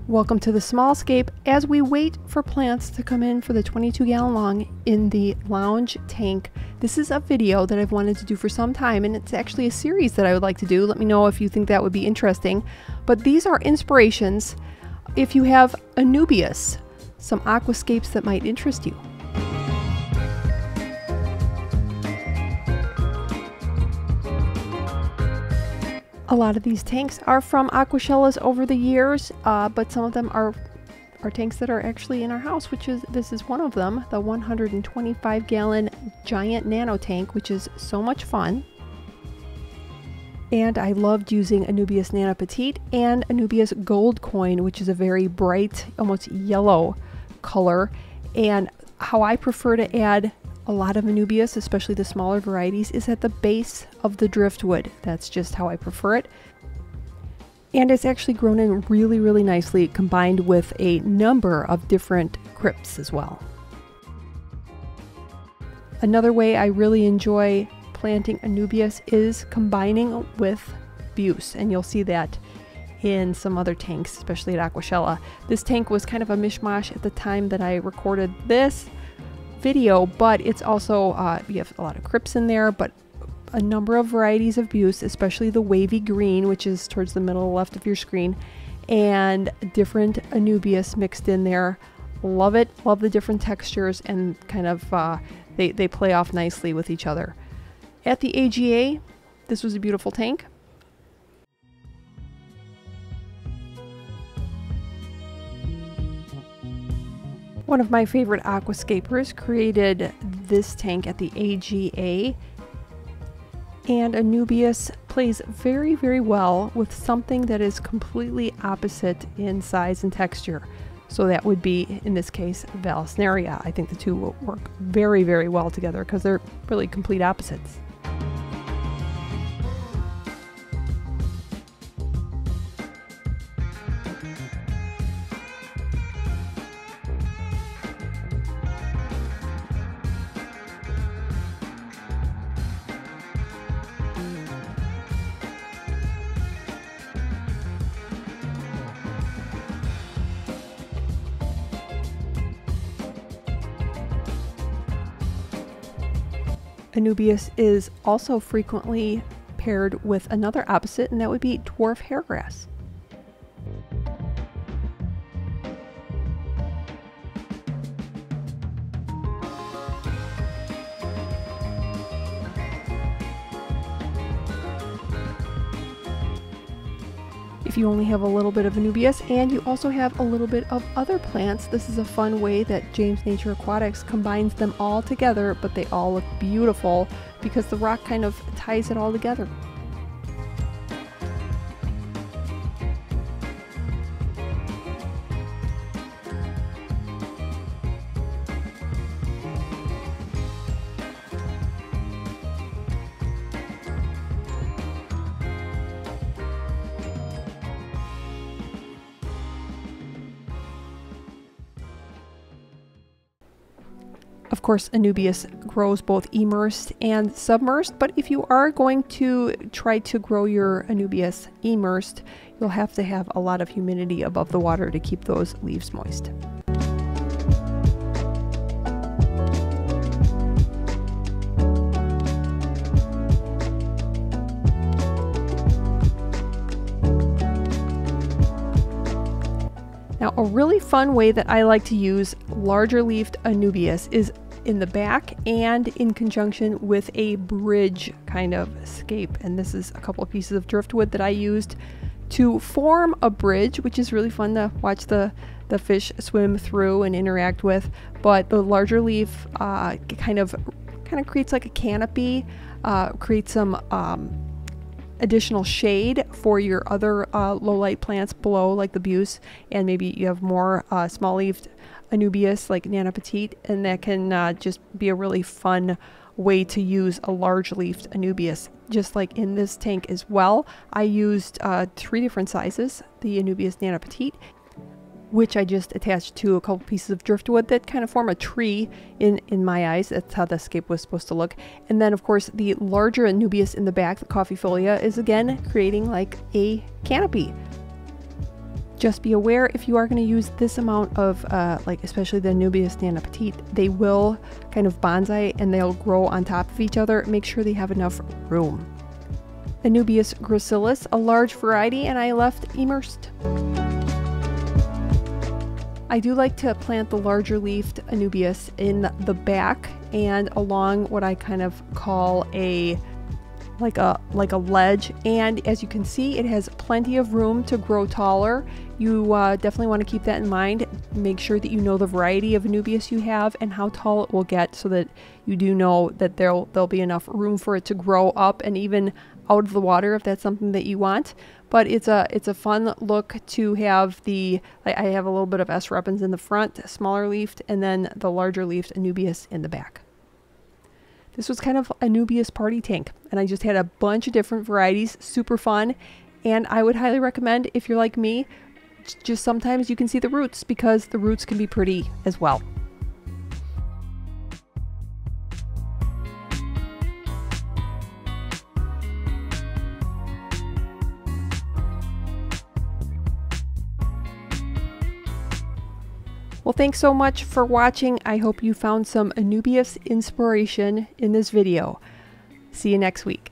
Welcome to the small scape as we wait for plants to come in for the 22-gallon long in the lounge tank. This is a video that I've wanted to do for some time, and it's actually a series that I would like to do. Let me know if you think that would be interesting. But these are inspirations if you have Anubias, some aquascapes that might interest you. A lot of these tanks are from Aquashellas over the years, but some of them are tanks that are actually in our house, this is one of them, the 125-gallon giant Nano tank, which is so much fun. And I loved using Anubius Nano Petite and Anubius Gold Coin, which is a very bright, almost yellow color. And how I prefer to add a lot of Anubias, especially the smaller varieties, is at the base of the driftwood. That's just how I prefer it. And it's actually grown in really, really nicely, combined with a number of different crypts as well. Another way I really enjoy planting Anubias is combining with Buse, and you'll see that in some other tanks, especially at Aquashella. This tank was kind of a mishmash at the time that I recorded this video, but it's also you have a lot of crypts in there, but a number of varieties of Buse, especially the wavy green, which is towards the middle left of your screen, and different Anubias mixed in there. Love it, love the different textures, and kind of they play off nicely with each other. At the AGA, this was a beautiful tank. One of my favorite aquascapers created this tank at the AGA, and Anubias plays very, very well with something that is completely opposite in size and texture. So that would be, in this case, Vallisneria. I think the two will work very, very well together because they're really complete opposites. Anubias is also frequently paired with another opposite, and that would be dwarf hairgrass. If you only have a little bit of Anubias and you also have a little bit of other plants, this is a fun way that James Nature Aquatics combines them all together, but they all look beautiful because the rock kind of ties it all together. Of course, Anubias grows both immersed and submersed, but if you are going to try to grow your Anubias immersed, you'll have to have a lot of humidity above the water to keep those leaves moist. Now, a really fun way that I like to use larger leafed Anubias is in the back and in conjunction with a bridge kind of scape. And this is a couple of pieces of driftwood that I used to form a bridge, which is really fun to watch the fish swim through and interact with. But the larger leaf kind of creates like a canopy, creates some additional shade for your other low light plants below, like the Buse, and maybe you have more small leafed Anubias like Nano Petite, and that can just be a really fun way to use a large leafed Anubias. Just like in this tank as well, I used 3 different sizes, the Anubius Nano Petite, which I just attached to a couple pieces of driftwood that kind of form a tree in my eyes. That's how the scape was supposed to look. And then of course the larger Anubias in the back, the coffeefolia, is again creating like a canopy. Just be aware, if you are going to use this amount of, like especially the Anubias Nano Petite, they will kind of bonsai and they'll grow on top of each other. Make sure they have enough room. Anubius Gillus, a large variety, and I left immersed. I do like to plant the larger leafed Anubias in the back and along what I kind of call a like a ledge, and as you can see, it has plenty of room to grow taller. You definitely want to keep that in mind. Make sure that you know the variety of Anubias you have and how tall it will get, so that you do know that there'll be enough room for it to grow up and even out of the water if that's something that you want. But it's a fun look to have the, I have a little bit of S. repens in the front, smaller leafed, and then the larger leafed Anubias in the back. This was kind of Anubias party tank, and I just had a bunch of different varieties, super fun, and I would highly recommend, if you're like me, just sometimes you can see the roots, because the roots can be pretty as well. Well, thanks so much for watching. I hope you found some Anubias inspiration in this video. See you next week.